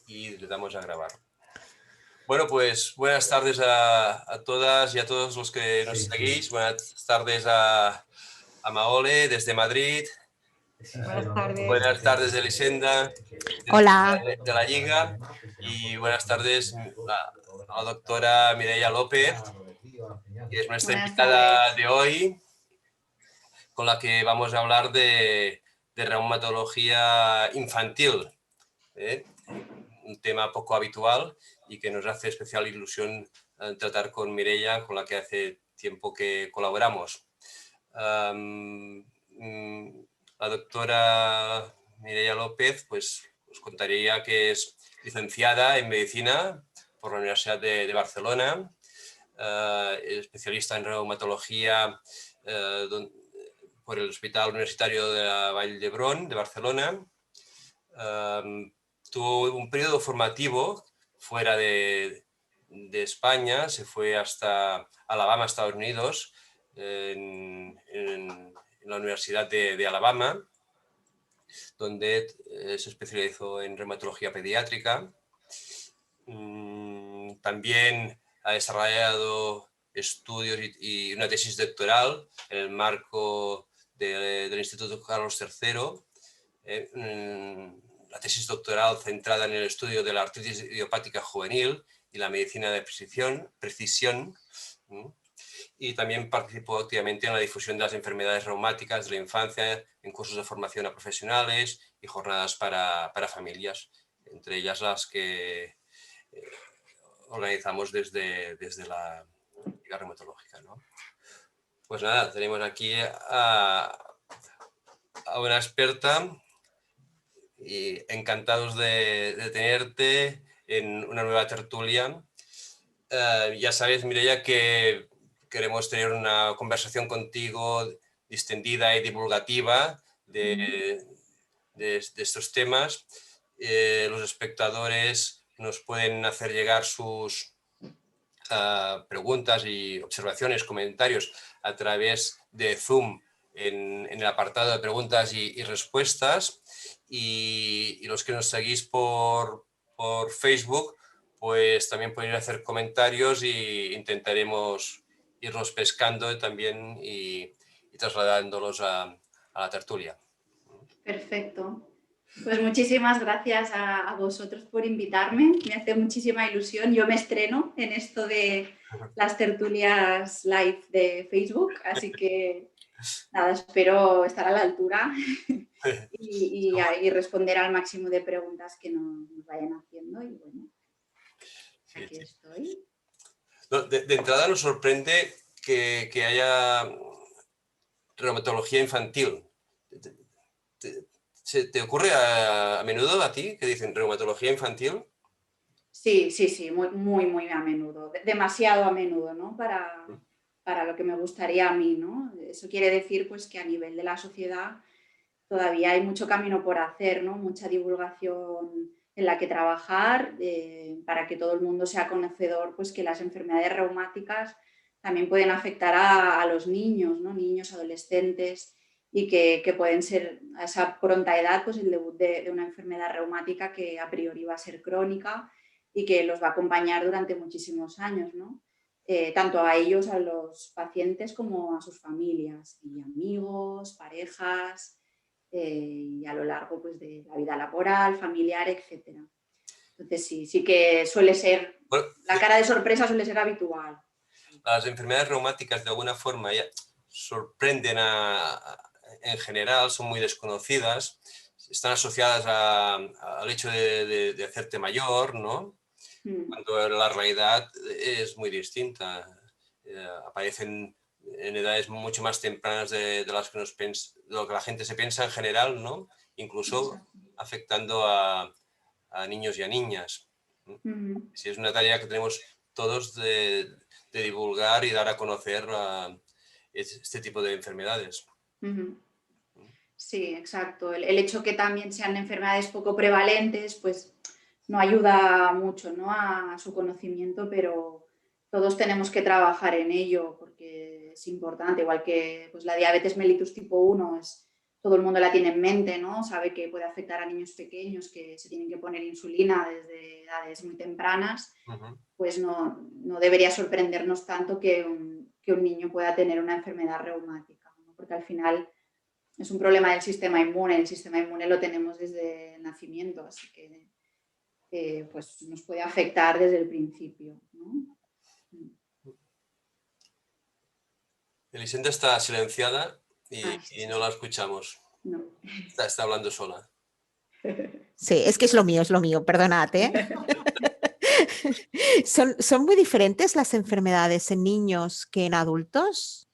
y le damos a grabar. Bueno, pues buenas tardes a todas y a todos los que nos seguís. Buenas tardes a Maole desde Madrid. Buenas tardes. Buenas tardes, Elisenda, Hola. de la Lliga. Y buenas tardes a la doctora Mireia López, que es nuestra Buenas invitada tardes. de hoy, con la que vamos a hablar de reumatología infantil, un tema poco habitual y que nos hace especial ilusión tratar con Mireia, con la que hace tiempo que colaboramos. La doctora Mireia López pues, os contaría que es licenciada en Medicina por la Universidad de Barcelona, especialista en reumatología por el Hospital Universitario de la Vall d'Hebron de Barcelona. Tuvo un periodo formativo fuera de España, se fue hasta Alabama, Estados Unidos, en la Universidad de Alabama, donde se especializó en reumatología pediátrica. También ha desarrollado estudios y una tesis doctoral en el marco del Instituto Carlos III. La tesis doctoral centrada en el estudio de la artritis idiopática juvenil y la medicina de precisión. Y también participó activamente en la difusión de las enfermedades reumáticas de la infancia en cursos de formación a profesionales y jornadas para familias, entre ellas las que organizamos desde la Liga Reumatológica, ¿no? Pues nada, tenemos aquí a una experta y encantados de tenerte en una nueva tertulia. Ya sabes, Mireia, que queremos tener una conversación contigo distendida y divulgativa de estos temas. Los espectadores nos pueden hacer llegar sus preguntas y observaciones, comentarios a través de Zoom en el apartado de preguntas y respuestas, y los que nos seguís por Facebook pues también podéis hacer comentarios y intentaremos irlos pescando también y trasladándolos a la tertulia. Perfecto. Pues muchísimas gracias a vosotros por invitarme. Me hace muchísima ilusión. Yo me estreno en esto de las tertulias live de Facebook, así que nada, espero estar a la altura y responder al máximo de preguntas que nos vayan haciendo. Y bueno, aquí estoy. De entrada nos sorprende que haya reumatología infantil. ¿Te ocurre a menudo a ti que dicen reumatología infantil? Sí, muy a menudo, demasiado a menudo, ¿no? Para lo que me gustaría a mí, ¿no? Eso quiere decir pues que a nivel de la sociedad todavía hay mucho camino por hacer, ¿no? Mucha divulgación en la que trabajar para que todo el mundo sea conocedor pues que las enfermedades reumáticas también pueden afectar a los niños, ¿no? Niños, adolescentes, y que pueden ser a esa pronta edad pues el debut de una enfermedad reumática que a priori va a ser crónica y que los va a acompañar durante muchísimos años, ¿no? Tanto a ellos, a los pacientes, como a sus familias y amigos, parejas, y a lo largo pues, de la vida laboral, familiar, etc. Entonces sí que suele ser, Bueno, la cara de sorpresa suele ser habitual. las enfermedades reumáticas de alguna forma ya sorprenden en general, son muy desconocidas, están asociadas al hecho de hacerte mayor, ¿no? Cuando la realidad es muy distinta. Aparecen en edades mucho más tempranas de las que de lo que la gente se piensa en general, ¿no? Incluso Exacto. afectando a niños y a niñas. Sí, es una tarea que tenemos todos de divulgar y dar a conocer este tipo de enfermedades. Sí, exacto. El hecho que también sean enfermedades poco prevalentes, pues no ayuda mucho, ¿no? a su conocimiento, pero todos tenemos que trabajar en ello porque es importante, igual que pues, la diabetes mellitus tipo 1 es todo el mundo la tiene en mente, ¿no? Sabe que puede afectar a niños pequeños que se tienen que poner insulina desde edades muy tempranas, pues no debería sorprendernos tanto que un niño pueda tener una enfermedad reumática, ¿no? Porque al final es un problema del sistema inmune, el sistema inmune lo tenemos desde el nacimiento, así que pues nos puede afectar desde el principio, ¿no? Elisenda está silenciada Ay, y no la escuchamos. no. Está hablando sola. Sí, es que es lo mío, perdonad, ¿eh? ¿Son muy diferentes las enfermedades en niños que en adultos?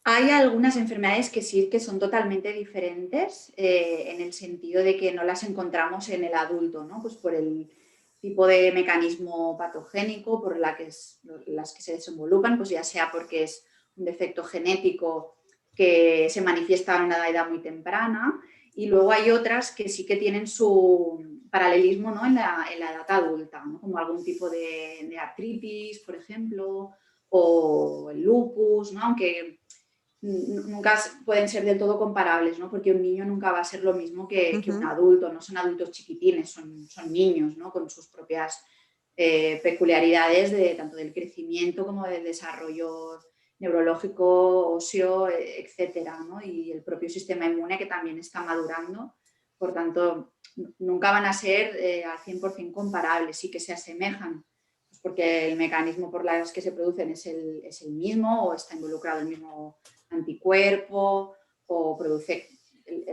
Hay algunas enfermedades que sí que son totalmente diferentes en el sentido de que no las encontramos en el adulto, ¿no? Pues por el tipo de mecanismo patogénico por las que se desenvolupan, pues ya sea porque es un defecto genético que se manifiesta a una edad muy temprana, y luego hay otras que sí que tienen su paralelismo, ¿no? en la edad adulta, ¿no? Como algún tipo de artritis, por ejemplo, o el lupus, ¿no? Aunque nunca pueden ser del todo comparables, ¿no? Porque un niño nunca va a ser lo mismo que un adulto, no son adultos chiquitines, son niños, ¿no? Con sus propias peculiaridades tanto del crecimiento como del desarrollo neurológico, óseo, etcétera, ¿no? Y el propio sistema inmune que también está madurando, por tanto, nunca van a ser al 100% comparables, sí que se asemejan, pues porque el mecanismo por las que se producen es el mismo o está involucrado el mismo anticuerpo o produce,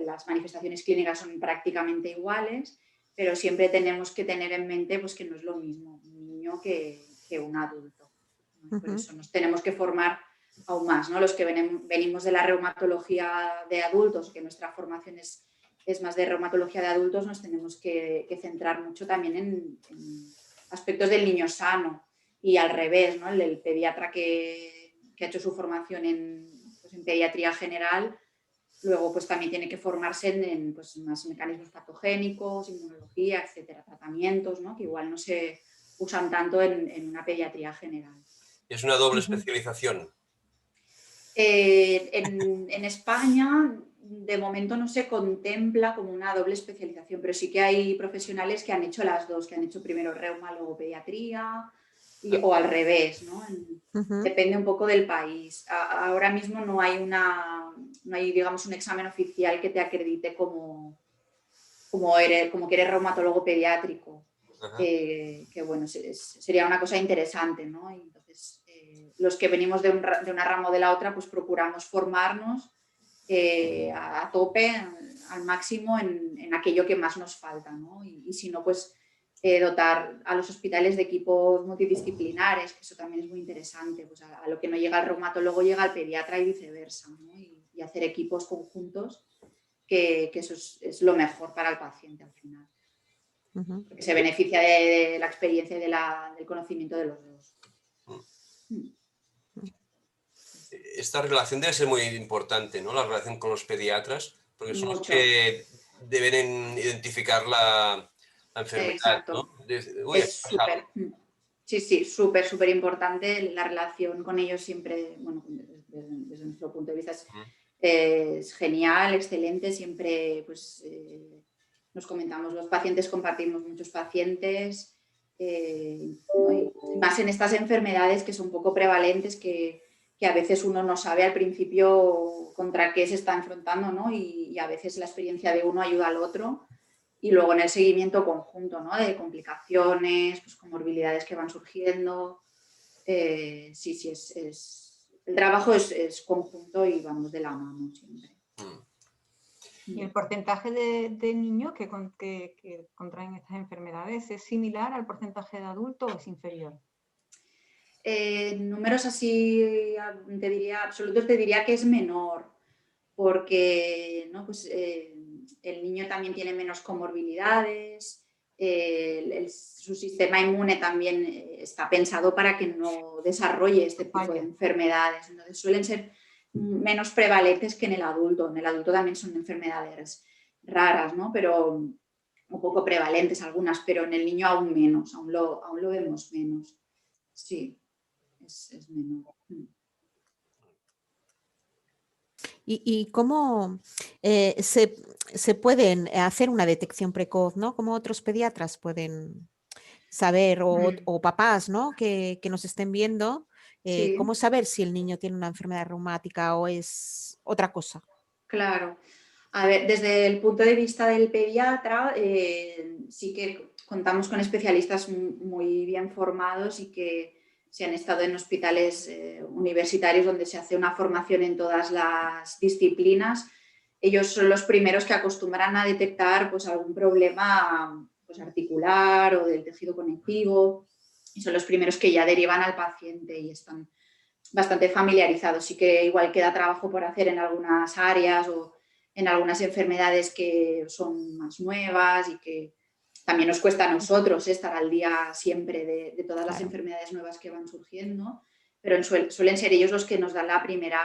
las manifestaciones clínicas son prácticamente iguales, pero siempre tenemos que tener en mente pues, que no es lo mismo un niño que un adulto. Por eso nos tenemos que formar aún más, ¿no? Los que venimos de la reumatología de adultos, que nuestra formación es más de reumatología de adultos, nos tenemos que centrar mucho también en aspectos del niño sano y al revés, ¿no? El pediatra que ha hecho su formación en pediatría general, luego pues también tiene que formarse en pues, más mecanismos patogénicos, inmunología, etcétera, tratamientos, ¿no? Que igual no se usan tanto en una pediatría general. ¿Es una doble especialización? En España, de momento no se contempla como una doble especialización, pero sí que hay profesionales que han hecho las dos, que han hecho primero reuma, luego pediatría, o al revés, ¿no? Depende un poco del país. Ahora mismo no hay, digamos, un examen oficial que te acredite como que eres reumatólogo pediátrico. Que bueno, sería una cosa interesante, ¿no? Y entonces, los que venimos de una rama o de la otra, pues procuramos formarnos a tope, al máximo en aquello que más nos falta, ¿no? Y si no, pues dotar a los hospitales de equipos multidisciplinares, que eso también es muy interesante, pues a lo que no llega el reumatólogo llega el pediatra y viceversa, ¿no? Y hacer equipos conjuntos, que eso es lo mejor para el paciente al final. Porque se beneficia de la experiencia y del conocimiento de los dos. Esta relación debe ser muy importante, ¿no? La relación con los pediatras, porque son los que deben identificar la enfermedad. Exacto. ¿No? Es súper. Sí, súper importante la relación con ellos siempre, bueno, desde nuestro punto de vista es genial, excelente, siempre pues nos comentamos, los pacientes compartimos muchos pacientes, ¿no? Y más en estas enfermedades que son poco prevalentes, que a veces uno no sabe al principio contra qué se está enfrentando, ¿no? Y a veces la experiencia de uno ayuda al otro, y luego en el seguimiento conjunto, ¿no? De complicaciones, pues comorbilidades que van surgiendo. Sí, el trabajo es conjunto y vamos de la mano siempre. ¿Y el porcentaje de niños que contraen estas enfermedades es similar al porcentaje de adultos o es inferior? Números así, absolutos, te diría que es menor, porque ¿no? Pues, el niño también tiene menos comorbilidades, su sistema inmune también está pensado para que no desarrolle este tipo de enfermedades, entonces suelen ser menos prevalentes que en el adulto. En el adulto también son enfermedades raras, ¿no? Pero un poco prevalentes algunas, pero en el niño aún menos, aún lo vemos menos. Sí, es menor. ¿Y cómo se pueden hacer una detección precoz, ¿no? ¿Cómo otros pediatras pueden saber, Mm, o papás, ¿no? Que nos estén viendo, sí, cómo saber si el niño tiene una enfermedad reumática o es otra cosa? claro. A ver, desde el punto de vista del pediatra, sí que contamos con especialistas muy bien formados y que se han estado en hospitales universitarios donde se hace una formación en todas las disciplinas. Ellos son los primeros que acostumbran a detectar pues, algún problema pues, articular o del tejido conectivo y son los primeros que ya derivan al paciente y están bastante familiarizados. Sí que igual queda trabajo por hacer en algunas áreas o en algunas enfermedades que son más nuevas y que también nos cuesta a nosotros estar al día siempre de todas las Claro. enfermedades nuevas que van surgiendo, pero suelen ser ellos los que nos dan la primera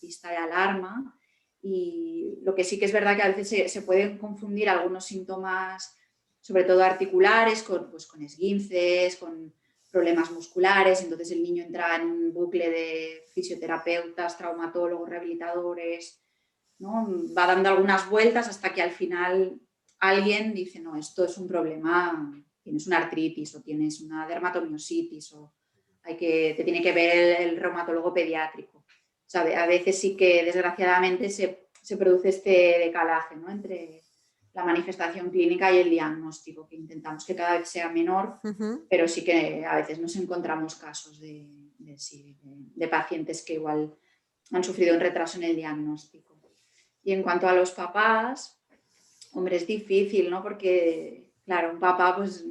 pista de alarma. Y lo que sí que es verdad que a veces se pueden confundir algunos síntomas, sobre todo articulares, pues, con esguinces, con problemas musculares, entonces el niño entra en un bucle de fisioterapeutas, traumatólogos, rehabilitadores, ¿no? Va dando algunas vueltas hasta que al final alguien dice, no, esto es un problema, tienes una artritis o tienes una dermatomiositis o te tiene que ver el reumatólogo pediátrico. O sea, a veces sí que desgraciadamente se produce este decalaje, ¿no? Entre la manifestación clínica y el diagnóstico, que intentamos que cada vez sea menor, Ujú. pero sí que a veces nos encontramos casos de pacientes que igual han sufrido un retraso en el diagnóstico. Y en cuanto a los papás, hombre, es difícil, ¿no? Porque, claro, un papá pues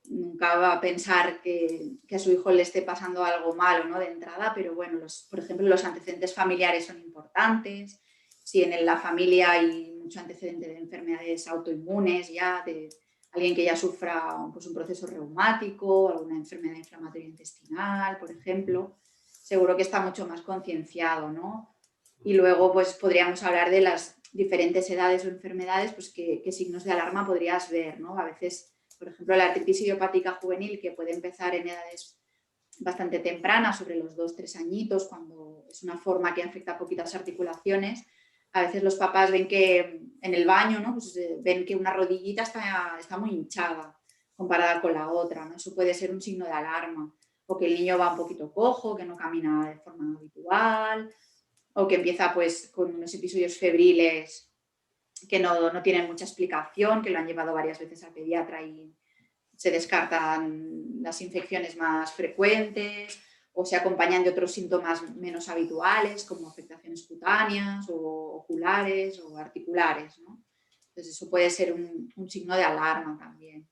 nunca va a pensar que a su hijo le esté pasando algo malo, ¿no? De entrada, pero bueno, por ejemplo, los antecedentes familiares son importantes. Si en la familia hay mucho antecedente de enfermedades autoinmunes ya, de alguien que ya sufra pues, un proceso reumático, alguna enfermedad inflamatoria intestinal, por ejemplo, seguro que está mucho más concienciado, ¿no? Y luego, pues podríamos hablar de las diferentes edades o enfermedades, pues qué signos de alarma podrías ver, ¿no? A veces, por ejemplo, la artritis idiopática juvenil, que puede empezar en edades bastante tempranas, sobre los 2-3 añitos, cuando es una forma que afecta a poquitas articulaciones. A veces los papás ven que en el baño, ¿no? Pues ven que una rodillita está muy hinchada comparada con la otra, ¿no? Eso puede ser un signo de alarma. O que el niño va un poquito cojo, que no camina de forma habitual, o que empieza pues con unos episodios febriles que no tienen mucha explicación, que lo han llevado varias veces al pediatra y se descartan las infecciones más frecuentes o se acompañan de otros síntomas menos habituales como afectaciones cutáneas o oculares o articulares, ¿no? Entonces eso puede ser un signo de alarma también.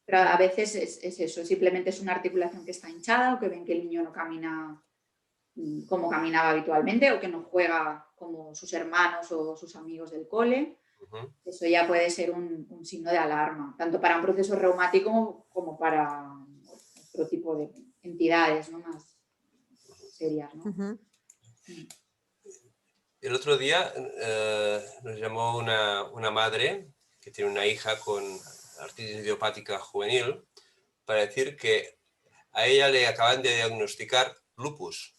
Pero a veces es eso, simplemente es una articulación que está hinchada o que ven que el niño no camina como caminaba habitualmente o que no juega como sus hermanos o sus amigos del cole. Eso ya puede ser un signo de alarma, tanto para un proceso reumático como para otro tipo de entidades, ¿no? Más serias, ¿no? Ujú. El otro día nos llamó una madre que tiene una hija con artritis idiopática juvenil para decir que a ella le acaban de diagnosticar lupus.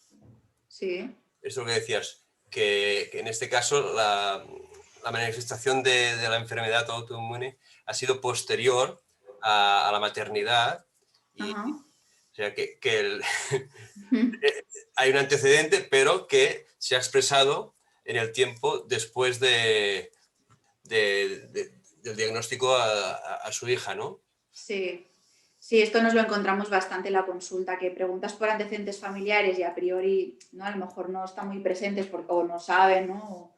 Sí. Es lo que decías, que en este caso la manifestación de la enfermedad autoinmune ha sido posterior a la maternidad y Ajá. o sea hay un antecedente, pero que se ha expresado en el tiempo después del diagnóstico a su hija, ¿no? Sí. Sí, esto nos lo encontramos bastante en la consulta, que preguntas por antecedentes familiares y a priori, ¿no? A lo mejor no están muy presentes porque, o no saben, ¿no?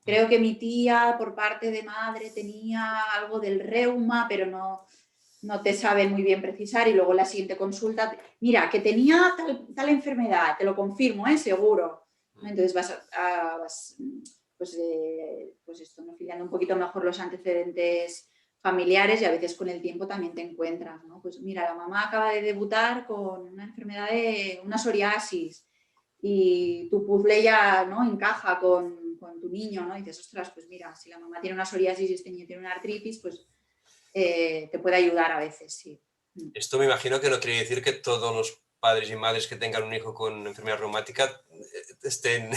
Creo que mi tía por parte de madre tenía algo del reuma, pero no te saben muy bien precisar y luego la siguiente consulta, mira, que tenía tal enfermedad, te lo confirmo, seguro. Entonces vas pues esto, ¿no? Filiando un poquito mejor los antecedentes familiares y a veces con el tiempo también te encuentras, ¿no? Pues mira, la mamá acaba de debutar con una enfermedad de una psoriasis y tu puzzle ya, ¿no? Encaja con tu niño, ¿no? Y dices, ostras, pues mira, si la mamá tiene una psoriasis y este niño tiene una artritis, pues te puede ayudar a veces, sí. Esto me imagino que no quiere decir que todos los padres y madres que tengan un hijo con enfermedad reumática estén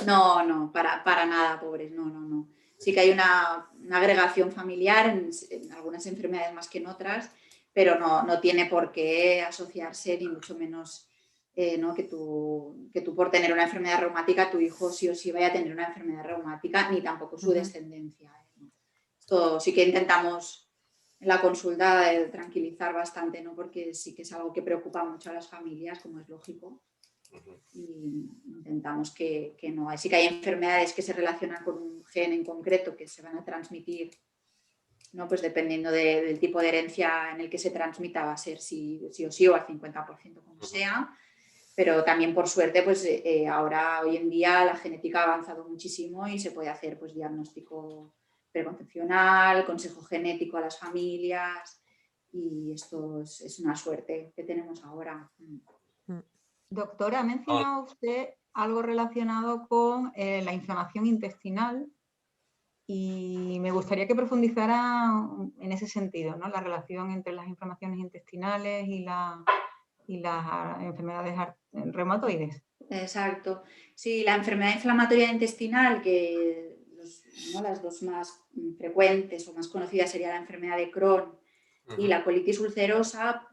No, para nada, pobres, no. Sí que hay una agregación familiar en algunas enfermedades más que en otras, pero no tiene por qué asociarse, ni mucho menos ¿no? que tú por tener una enfermedad reumática, tu hijo sí o sí vaya a tener una enfermedad reumática, ni tampoco su descendencia. ¿No? Esto sí que intentamos en la consulta tranquilizar bastante, ¿no? Porque sí que es algo que preocupa mucho a las familias, como es lógico. Y intentamos que no. Sí que hay enfermedades que se relacionan con un gen en concreto que se van a transmitir, ¿no? Pues dependiendo del tipo de herencia en el que se transmita, va a ser sí o sí o al 50% como sea, pero también por suerte pues ahora hoy en día la genética ha avanzado muchísimo y se puede hacer pues diagnóstico preconcepcional, consejo genético a las familias, y esto es una suerte que tenemos ahora. Doctora, ha mencionado usted algo relacionado con la inflamación intestinal y me gustaría que profundizara en ese sentido, ¿no? La relación entre las inflamaciones intestinales y las enfermedades reumatoides. Exacto. Sí, la enfermedad inflamatoria intestinal, que las dos más frecuentes o más conocidas sería la enfermedad de Crohn y la colitis ulcerosa,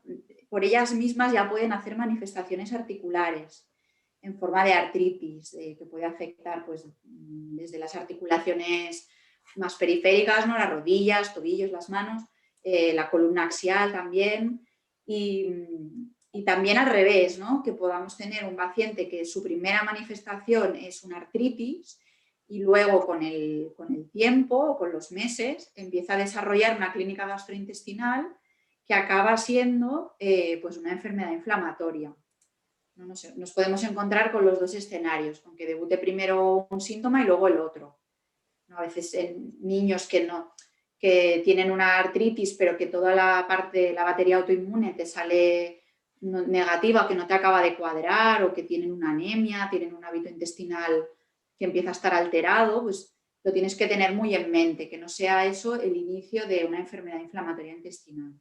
por ellas mismas ya pueden hacer manifestaciones articulares en forma de artritis, que puede afectar pues, desde las articulaciones más periféricas, ¿no? Las rodillas, tobillos, las manos, la columna axial también, y también al revés, ¿no? Que podamos tener un paciente que su primera manifestación es una artritis y luego con el tiempo, con los meses, empieza a desarrollar una clínica gastrointestinal que acaba siendo pues una enfermedad inflamatoria. Nos podemos encontrar con los dos escenarios, con que debute primero un síntoma y luego el otro. A veces en niños que tienen una artritis, pero que toda la parte, la batería autoinmune te sale negativa, que no te acaba de cuadrar, o que tienen una anemia, tienen un hábito intestinal que empieza a estar alterado, pues lo tienes que tener muy en mente, que no sea eso el inicio de una enfermedad inflamatoria intestinal.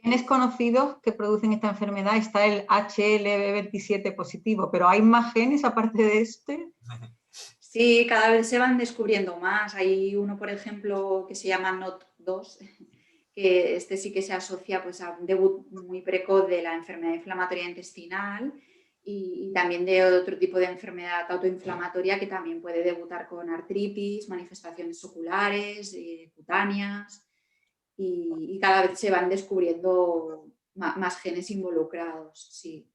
Genes conocidos que producen esta enfermedad está el HLB27 positivo, pero ¿hay más genes aparte de este? Sí, cada vez se van descubriendo más. Hay uno, por ejemplo, que se llama NOT2, que este sí que se asocia pues, a un debut muy precoz de la enfermedad inflamatoria intestinal y también de otro tipo de enfermedad autoinflamatoria que también puede debutar con artritis, manifestaciones oculares, cutáneas, y cada vez se van descubriendo más genes involucrados. Sí.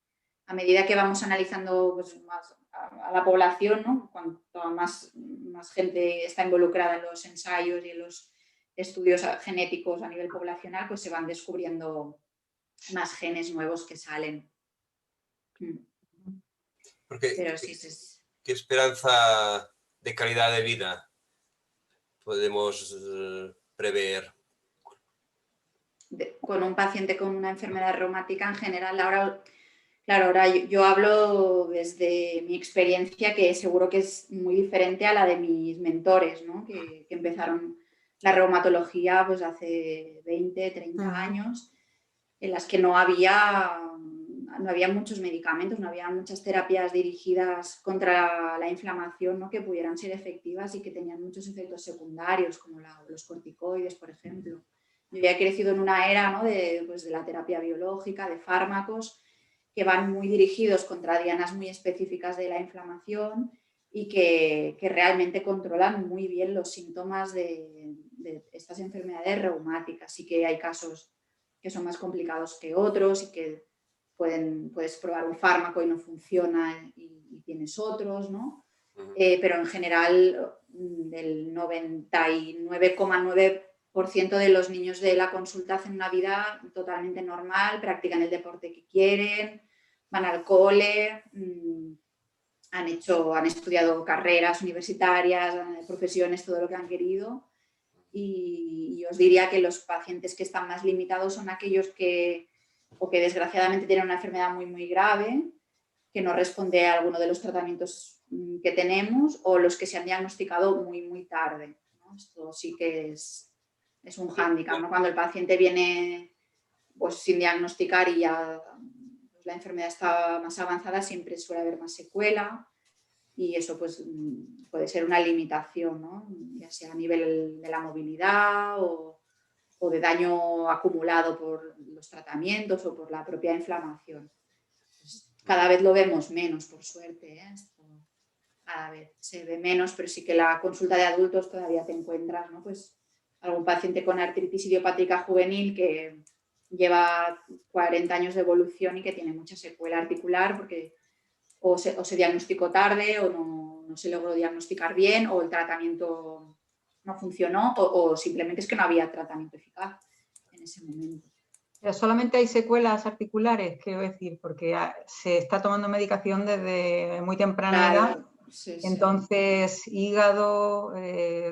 A medida que vamos analizando pues, más a la población, ¿no? Cuanto más gente está involucrada en los ensayos y en los estudios genéticos a nivel poblacional, pues se van descubriendo más genes nuevos que salen. Porque, pero sí, ¿qué esperanza de calidad de vida podemos prever? Con un paciente con una enfermedad reumática en general, ahora yo hablo desde mi experiencia, que seguro que es muy diferente a la de mis mentores, ¿no? que empezaron la reumatología pues, hace 20, 30 años, en las que no había muchos medicamentos, no había muchas terapias dirigidas contra la inflamación, ¿no? que pudieran ser efectivas y que tenían muchos efectos secundarios, como los corticoides, por ejemplo. Yo ya he crecido en una era, ¿no? de la terapia biológica, de fármacos, que van muy dirigidos contra dianas muy específicas de la inflamación y que realmente controlan muy bien los síntomas de estas enfermedades reumáticas. Sí que hay casos que son más complicados que otros y que puedes probar un fármaco y no funciona y tienes otros, ¿no? Pero en general el 99,9% de los niños de la consulta hacen una vida totalmente normal, practican el deporte que quieren, van al cole, han estudiado carreras universitarias, profesiones, todo lo que han querido. Y os diría que los pacientes que están más limitados son aquellos que desgraciadamente tienen una enfermedad muy, muy grave, que no responde a alguno de los tratamientos que tenemos, o los que se han diagnosticado muy, muy tarde, ¿no? Esto sí que es un hándicap, ¿no? Cuando el paciente viene pues, sin diagnosticar y ya pues, la enfermedad está más avanzada, siempre suele haber más secuela. y eso pues puede ser una limitación, ¿no? Ya sea a nivel de la movilidad o de daño acumulado por los tratamientos o por la propia inflamación. Pues cada vez lo vemos menos, por suerte, ¿eh? Esto cada vez se ve menos, pero sí que la consulta de adultos todavía te encuentras, ¿no? Pues algún paciente con artritis idiopática juvenil que lleva 40 años de evolución y que tiene mucha secuela articular porque o se diagnosticó tarde o no se logró diagnosticar bien o el tratamiento no funcionó o simplemente es que no había tratamiento eficaz en ese momento. Pero solamente hay secuelas articulares, quiero decir, porque se está tomando medicación desde muy temprana edad. Sí, entonces, hígado,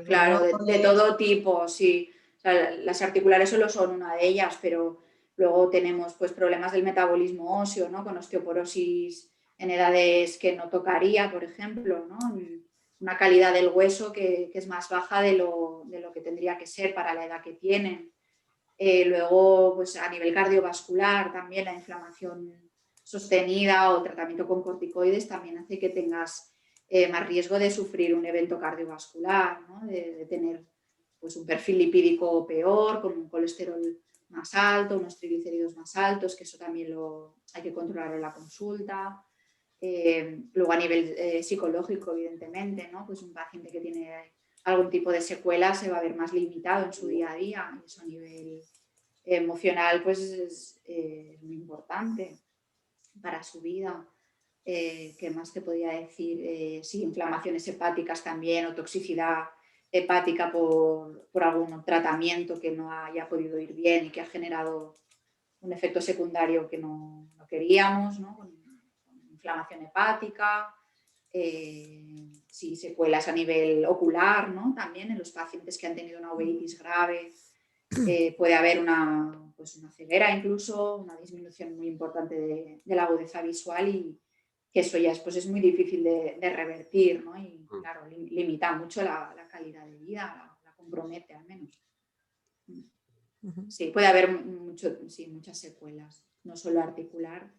claro, de riñones... todo tipo, sí. O sea, las articulares solo son una de ellas, pero luego tenemos pues, problemas del metabolismo óseo, ¿no? Con osteoporosis en edades que no tocaría, por ejemplo, ¿no? Una calidad del hueso que es más baja de lo que tendría que ser para la edad que tienen. Luego, pues a nivel cardiovascular, también la inflamación sostenida o tratamiento con corticoides también hace que tengas más riesgo de sufrir un evento cardiovascular, ¿no? de tener pues, un perfil lipídico peor, con un colesterol más alto, unos triglicéridos más altos, que eso también hay que controlar en la consulta. Luego a nivel psicológico, evidentemente, ¿no? Pues un paciente que tiene algún tipo de secuela se va a ver más limitado en su día a día, y eso a nivel emocional pues es muy importante para su vida. ¿Qué más te podría decir? Sí, inflamaciones hepáticas también o toxicidad hepática por algún tratamiento que no haya podido ir bien y que ha generado un efecto secundario que no queríamos, ¿no? Con inflamación hepática, sí, secuelas a nivel ocular, ¿no? También en los pacientes que han tenido una uveitis grave puede haber una ceguera incluso, una disminución muy importante de la agudeza visual y que eso ya es muy difícil de revertir, ¿no? Y claro, limita mucho la calidad de vida, la compromete al menos. Sí, puede haber muchas secuelas, no solo articular,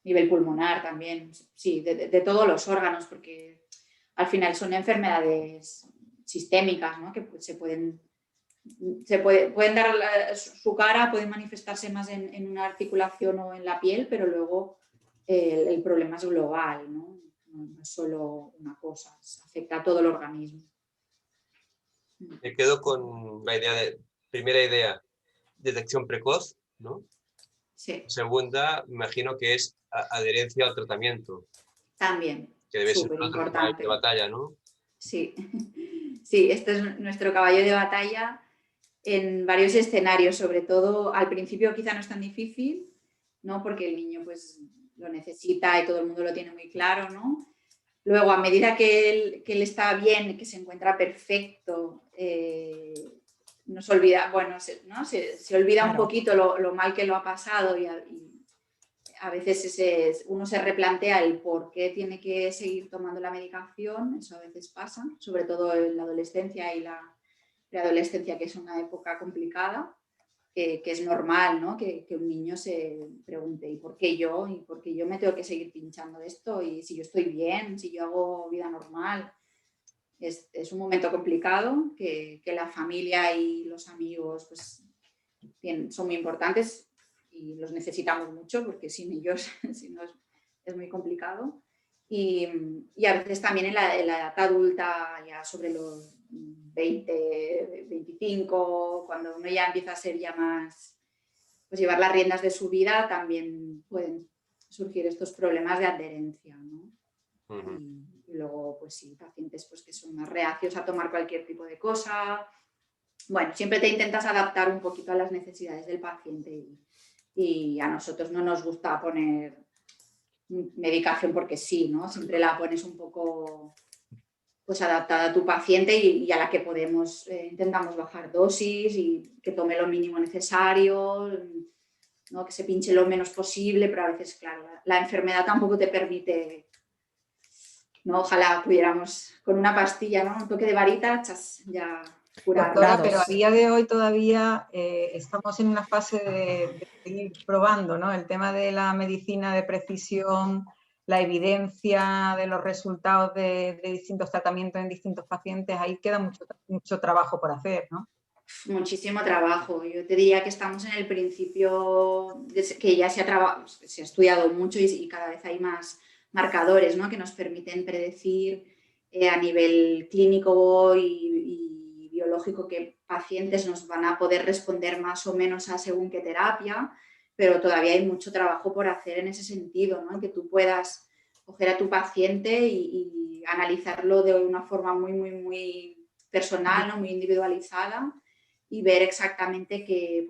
nivel pulmonar también, sí, de todos los órganos, porque al final son enfermedades sistémicas, ¿no? Que pueden dar su cara, pueden manifestarse más en una articulación o en la piel, pero luego el problema es global, ¿no? No es solo una cosa, afecta a todo el organismo. Me quedo con la primera idea, detección precoz, ¿no? Sí. Segunda, me imagino que es adherencia al tratamiento. También. Que debe ser otro caballo de batalla, ¿no? Sí. Sí, este es nuestro caballo de batalla en varios escenarios, sobre todo al principio quizá no es tan difícil, ¿no? Porque el niño pues lo necesita y todo el mundo lo tiene muy claro, ¿no? Luego, a medida que él está bien, que se encuentra perfecto, no se olvida, bueno, ¿no? se olvida un poquito lo mal que lo ha pasado y a veces uno se replantea el por qué tiene que seguir tomando la medicación, eso a veces pasa, sobre todo en la adolescencia y la preadolescencia, que es una época complicada, que es normal, ¿no? Que un niño se pregunte ¿y por qué yo? ¿Y por qué yo me tengo que seguir pinchando esto? ¿Y si yo estoy bien? ¿Si yo hago vida normal? Es un momento complicado que la familia y los amigos pues, son muy importantes y los necesitamos mucho porque sin ellos si no es muy complicado. Y a veces también en la edad adulta, ya sobre los 20, 25, cuando uno ya empieza a ser ya más, pues llevar las riendas de su vida, también pueden surgir estos problemas de adherencia, ¿no? Y luego, pues sí, pacientes pues, que son más reacios a tomar cualquier tipo de cosa. Bueno, siempre te intentas adaptar un poquito a las necesidades del paciente y a nosotros no nos gusta poner medicación porque sí, ¿no? Siempre la pones un poco pues adaptada a tu paciente y a la que podemos, intentamos bajar dosis y que tome lo mínimo necesario, ¿no? Que se pinche lo menos posible, pero a veces, claro, la enfermedad tampoco te permite, ¿no? Ojalá pudiéramos con una pastilla, ¿no? Un toque de varita, ya curar. Doctora, pero a día de hoy todavía estamos en una fase de seguir probando, ¿no? El tema de la medicina de precisión la evidencia de los resultados de distintos tratamientos en distintos pacientes, ahí queda mucho trabajo por hacer, ¿no? Muchísimo trabajo. Yo te diría que estamos en el principio, que ya se ha estudiado mucho y cada vez hay más marcadores, ¿no?, que nos permiten predecir a nivel clínico y biológico qué pacientes nos van a poder responder más o menos a según qué terapia, pero todavía hay mucho trabajo por hacer en ese sentido, ¿no?, que tú puedas coger a tu paciente y analizarlo de una forma muy, muy, muy personal, ¿no?, muy individualizada, y ver exactamente qué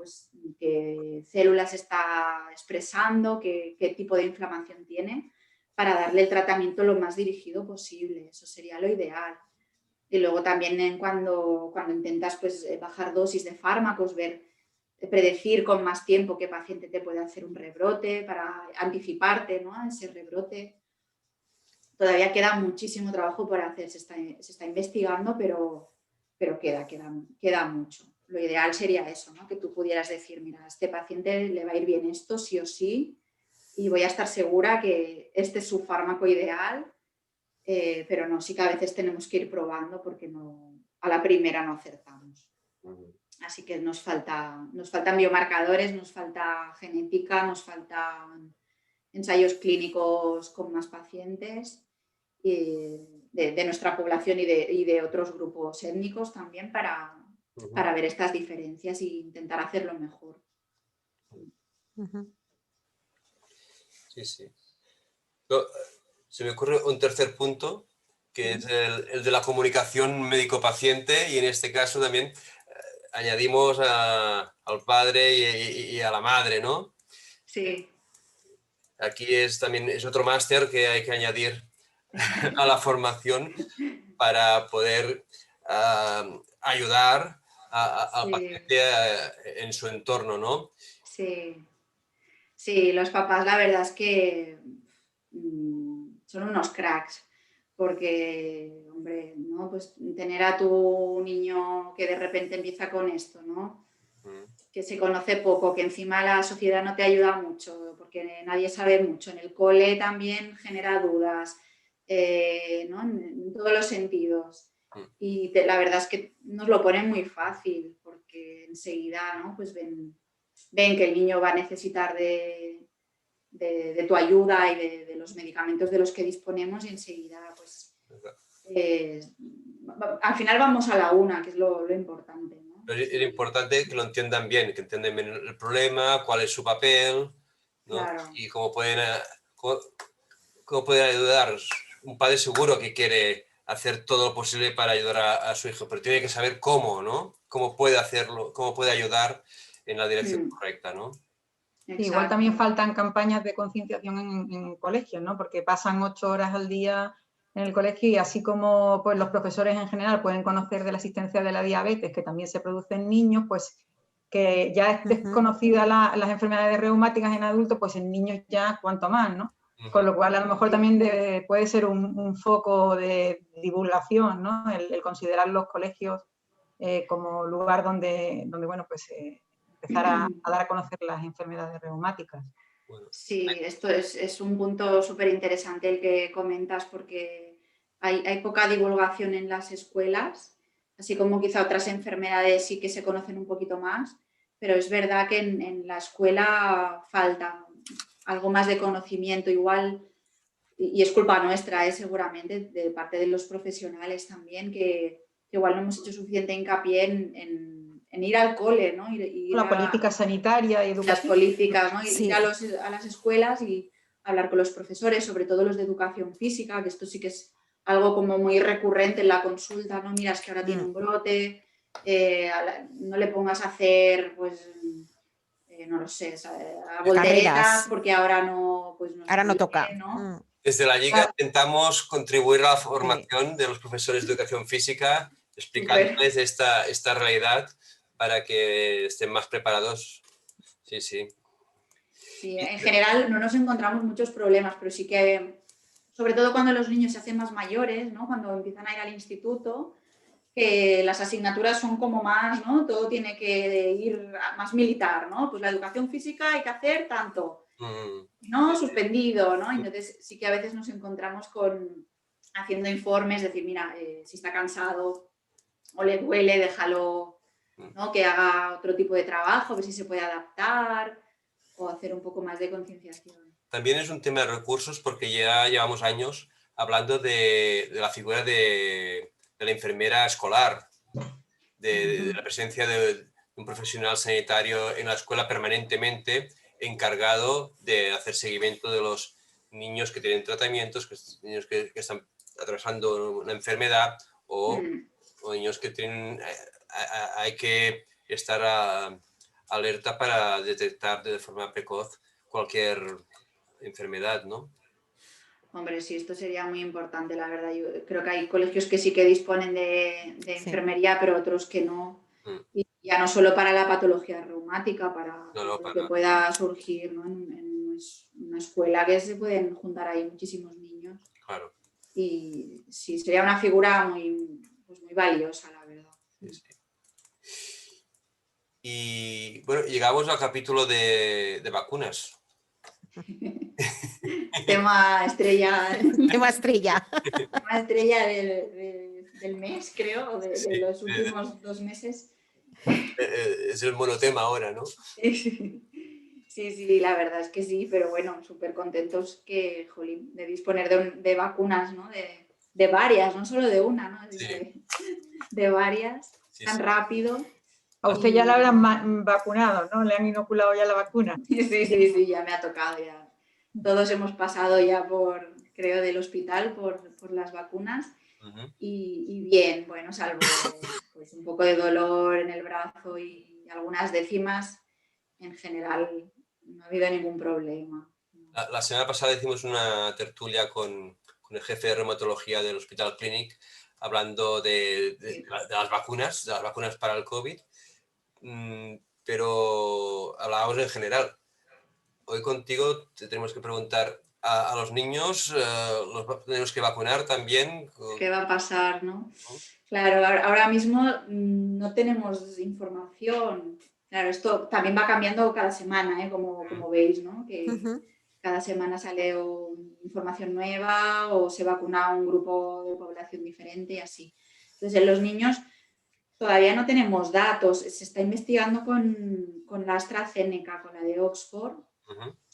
células está expresando, qué tipo de inflamación tiene, para darle el tratamiento lo más dirigido posible. Eso sería lo ideal. Y luego también cuando intentas bajar dosis de fármacos, predecir con más tiempo qué paciente te puede hacer un rebrote para anticiparte, ¿no?, a ese rebrote. Todavía queda muchísimo trabajo por hacer. Se está investigando, pero queda mucho. Lo ideal sería eso, ¿no?, que tú pudieras decir, mira, a este paciente le va a ir bien esto sí o sí, y voy a estar segura que este es su fármaco ideal, pero no, sí que a veces tenemos que ir probando porque a la primera no acertamos. Así que nos faltan biomarcadores, nos falta genética, nos faltan ensayos clínicos con más pacientes de nuestra población y de otros grupos étnicos también para ver estas diferencias e intentar hacerlo mejor. Sí, sí. Se me ocurre un tercer punto, que es el de la comunicación médico-paciente, y en este caso también añadimos al padre y a la madre, ¿no? Sí. Aquí también es otro máster que hay que añadir a la formación para poder ayudar al paciente en su entorno, ¿no? Sí. Sí, los papás la verdad es que son unos cracks, porque, hombre, ¿no?, pues tener a tu niño que de repente empieza con esto, ¿no?, que se conoce poco, que encima la sociedad no te ayuda mucho, porque nadie sabe mucho, en el cole también genera dudas, ¿no?, en todos los sentidos. Y la verdad es que nos lo ponen muy fácil, porque enseguida, ¿no?, pues ven que el niño va a necesitar de tu ayuda y de los medicamentos de los que disponemos, y enseguida, pues, al final vamos a la una, que es lo importante, ¿no? Es importante que lo entiendan bien, que entiendan bien el problema, cuál es su papel, ¿no? Claro. Y cómo pueden ayudar. Un padre seguro que quiere hacer todo lo posible para ayudar a su hijo, pero tiene que saber cómo, ¿no? Cómo puede hacerlo, cómo puede ayudar en la dirección correcta, ¿no? Igual también faltan campañas de concienciación en colegios, ¿no? Porque pasan 8 horas al día en el colegio, y así como pues, los profesores en general pueden conocer de la existencia de la diabetes, que también se produce en niños, pues que ya es desconocida las enfermedades reumáticas en adultos, pues en niños ya cuanto más, ¿no? Con lo cual a lo mejor también puede ser un foco de divulgación, ¿no? El considerar los colegios como lugar donde bueno, pues empezar a dar a conocer las enfermedades reumáticas. Sí, esto es un punto súper interesante el que comentas, porque hay poca divulgación en las escuelas, así como quizá otras enfermedades sí que se conocen un poquito más, pero es verdad que en la escuela falta algo más de conocimiento igual, y es culpa nuestra, seguramente, de parte de los profesionales también, que igual no hemos hecho suficiente hincapié en ir al cole, ¿no? La política sanitaria y educativa. Las políticas, ¿no? Sí. Ir a las escuelas y hablar con los profesores, sobre todo los de educación física, que esto sí que es algo como muy recurrente en la consulta, ¿no? Mira, es que ahora tiene un brote, no le pongas a hacer, pues, no lo sé, a volteretas, porque ahora no, pues no ahora no toca. bien, ¿no? Desde la Liga intentamos contribuir a la formación de los profesores de educación física, explicándoles esta realidad para que estén más preparados. Sí, sí. Sí, en general no nos encontramos muchos problemas, pero sí que, sobre todo cuando los niños se hacen más mayores, ¿no? Cuando empiezan a ir al instituto, que las asignaturas son como más, ¿no? Todo tiene que ir más militar, ¿no? Pues la educación física hay que hacer tanto, no, suspendido, ¿no? Entonces sí que a veces nos encontramos haciendo informes, decir, mira, si está cansado o le duele, déjalo, ¿no? Que haga otro tipo de trabajo, a ver si se puede adaptar o hacer un poco más de concienciación. También es un tema de recursos porque ya llevamos años hablando de la figura de la enfermera escolar, de la presencia de un profesional sanitario en la escuela permanentemente encargado de hacer seguimiento de los niños que tienen tratamientos, niños que están atravesando una enfermedad o niños que tienen... Hay que estar alerta para detectar de forma precoz cualquier enfermedad, ¿no? Hombre, sí, esto sería muy importante, la verdad. Yo creo que hay colegios que sí que disponen de enfermería, pero otros que no. Y ya no solo para la patología reumática, para lo que pueda surgir, ¿no? En una escuela que se pueden juntar ahí muchísimos niños. Claro. Y sí, sería una figura muy, pues muy valiosa, la verdad. Sí. Y bueno, llegamos al capítulo de vacunas. Tema estrella. Tema estrella. Tema estrella del mes, creo, o de los últimos 2 meses. Es el monotema ahora, ¿no? Sí, la verdad es que sí, pero bueno, súper contentos de disponer de vacunas, ¿no? De varias, no solo de una, ¿no? De varias, tan rápido. A usted ya la habrán vacunado, ¿no? Le han inoculado ya la vacuna. Sí, ya me ha tocado ya. Todos hemos pasado ya creo, del hospital por las vacunas. Y bien, bueno, salvo pues, un poco de dolor en el brazo y algunas décimas, en general no ha habido ningún problema. La semana pasada hicimos una tertulia con el jefe de reumatología del Hospital Clínic hablando de las vacunas para el COVID, pero hablábamos en general. Hoy contigo te tenemos que preguntar, ¿a los niños los tenemos que vacunar también? ¿Qué va a pasar, no? Claro, ahora mismo no tenemos información. Claro, esto también va cambiando cada semana, como veis, ¿no? Que cada semana sale información nueva o se vacuna un grupo de población diferente y así. Entonces, en los niños todavía no tenemos datos. Se está investigando con la AstraZeneca, con la de Oxford.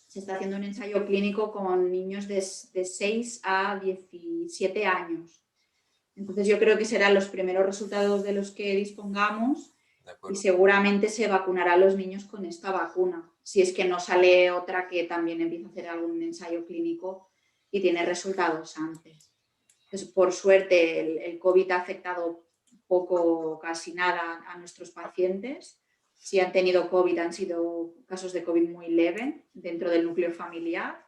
Se está haciendo un ensayo clínico con niños de 6 a 17 años. Entonces yo creo que serán los primeros resultados de los que dispongamos y seguramente se vacunará a los niños con esta vacuna. Si es que no sale otra que también empieza a hacer algún ensayo clínico y tiene resultados antes. Entonces, por suerte, el COVID ha afectado poco, casi nada a nuestros pacientes. Si han tenido COVID, han sido casos de COVID muy leve dentro del núcleo familiar,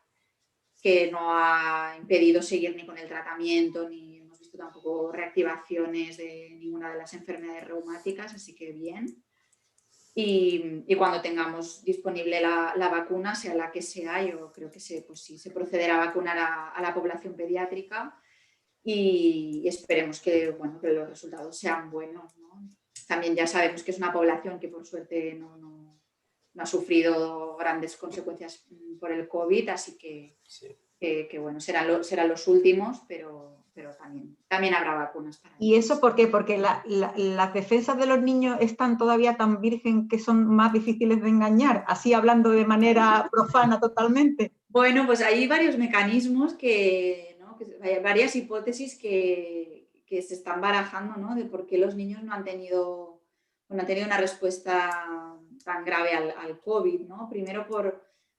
que no ha impedido seguir ni con el tratamiento, ni hemos visto tampoco reactivaciones de ninguna de las enfermedades reumáticas, así que bien. Y cuando tengamos disponible la vacuna, sea la que sea, yo creo que se procederá a vacunar a la población pediátrica y esperemos que los resultados sean buenos, ¿no? También ya sabemos que es una población que por suerte no ha sufrido grandes consecuencias por el COVID, así que bueno, serán los últimos, pero también habrá vacunas para ellos. ¿Y eso por qué? Porque las defensas de los niños están todavía tan virgen que son más difíciles de engañar, así hablando de manera profana totalmente. Bueno, pues hay varios mecanismos hay varias hipótesis que se están barajando, ¿no? De por qué los niños no han tenido una respuesta tan grave al COVID, ¿no? Primero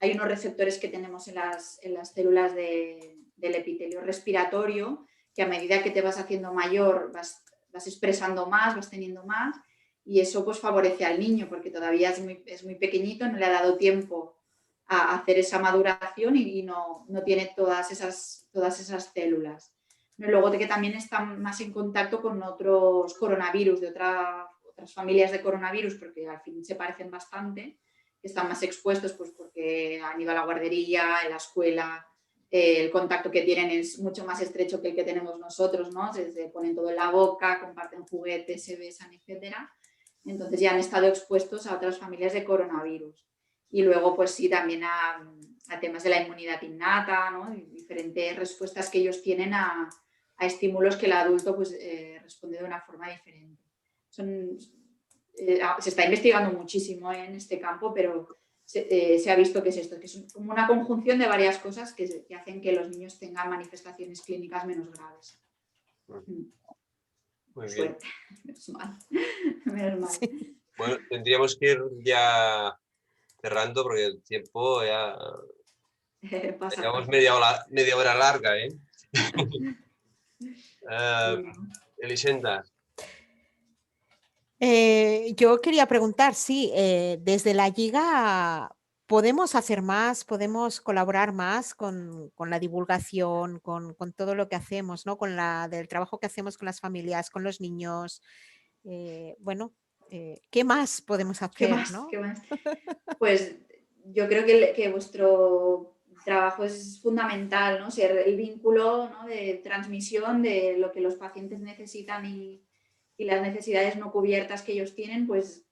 hay unos receptores que tenemos en las células del epitelio respiratorio que a medida que te vas haciendo mayor vas expresando más, vas teniendo más y eso pues favorece al niño porque todavía es muy pequeñito, no le ha dado tiempo a hacer esa maduración y no tiene todas esas células. Luego de que también están más en contacto con otros coronavirus, de otras familias de coronavirus, porque al fin se parecen bastante, que están más expuestos pues porque han ido a la guardería, en la escuela, el contacto que tienen es mucho más estrecho que el que tenemos nosotros, ¿no? Se ponen todo en la boca, comparten juguetes, se besan, etc. Entonces ya han estado expuestos a otras familias de coronavirus. Y luego, pues sí, también a temas de la inmunidad innata, ¿no? Diferentes respuestas que ellos tienen a estímulos que el adulto pues, responde de una forma diferente. Se está investigando muchísimo en este campo, pero se ha visto que es esto, que es como una conjunción de varias cosas que hacen que los niños tengan manifestaciones clínicas menos graves. Muy bien. Suerte, menos mal. Menos mal. Sí. Bueno, tendríamos que ir ya cerrando porque el tiempo ya... Pasa Llevamos rápido. media hora larga, ¿eh? Sí. Elisenda. Yo quería preguntar, sí, desde la Liga podemos hacer más, podemos colaborar más con la divulgación, con todo lo que hacemos, ¿no? Del trabajo que hacemos con las familias, con los niños. Bueno, ¿qué más podemos ¿Qué hacer, más? no? ¿Qué más? Pues yo creo que vuestro trabajo es fundamental, ¿no? Ser el vínculo, ¿no? De transmisión de lo que los pacientes necesitan y las necesidades no cubiertas que ellos tienen, pues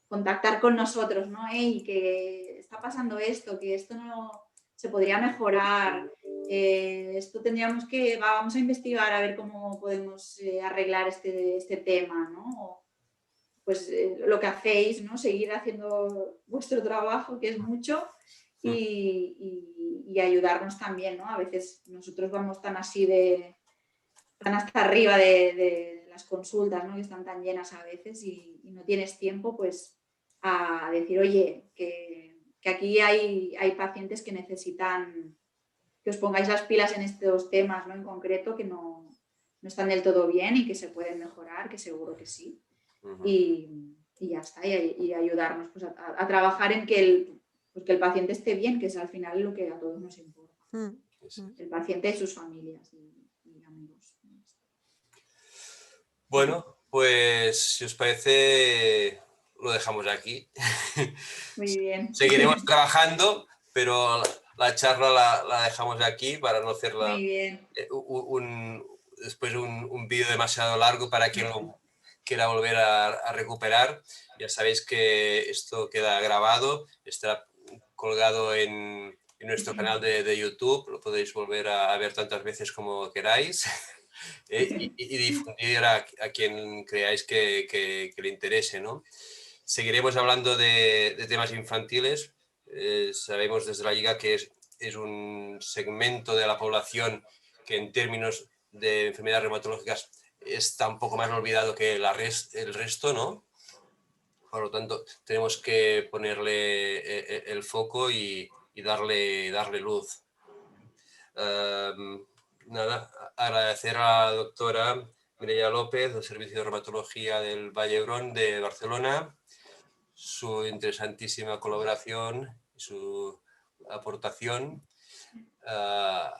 contactar con nosotros, ¿no? Y que está pasando esto, que esto no se podría mejorar, esto tendríamos que, vamos a investigar a ver cómo podemos arreglar este tema, ¿no? Pues lo que hacéis, ¿no? Seguir haciendo vuestro trabajo, que es mucho, y ayudarnos también, ¿no? A veces nosotros vamos tan hasta arriba de las consultas, ¿no? Que están tan llenas a veces y no tienes tiempo, pues, a decir, oye, que aquí hay pacientes que necesitan que os pongáis las pilas en estos temas, ¿no? En concreto, que no están del todo bien y que se pueden mejorar, que seguro que sí. Y ya está, y ayudarnos pues, a trabajar en que el paciente esté bien, que es al final lo que a todos nos importa. El paciente y sus familias y amigos. Bueno, pues si os parece, lo dejamos aquí. Muy bien. Seguiremos trabajando, pero la charla la dejamos aquí para no hacerla Muy bien. después un vídeo demasiado largo para quien lo quiera volver a recuperar. Ya sabéis que esto queda grabado, estará colgado en nuestro canal de YouTube, lo podéis volver a ver tantas veces como queráis. Y difundir a quien creáis que le interese, ¿no? Seguiremos hablando de temas infantiles. Sabemos desde la Liga que es un segmento de la población que en términos de enfermedades reumatológicas está un poco más olvidado que el resto, ¿no? Por lo tanto, tenemos que ponerle el foco y darle luz. Nada, agradecer a la doctora Mireia López, del Servicio de Reumatología del Vall d'Hebron de Barcelona, su interesantísima colaboración y su aportación a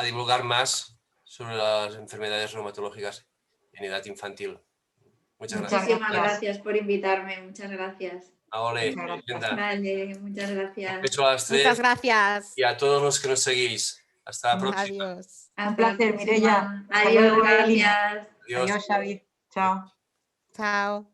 divulgar más sobre las enfermedades reumatológicas en edad infantil. Muchas gracias. Muchísimas gracias por invitarme, muchas gracias. Ole, Vale, muchas gracias. beso a las tres. Muchas gracias. Y a todos los que nos seguís. Hasta la próxima. Adiós. Un placer, Mireia. Adiós, gracias. Adiós, Xavi. Chao. Chao.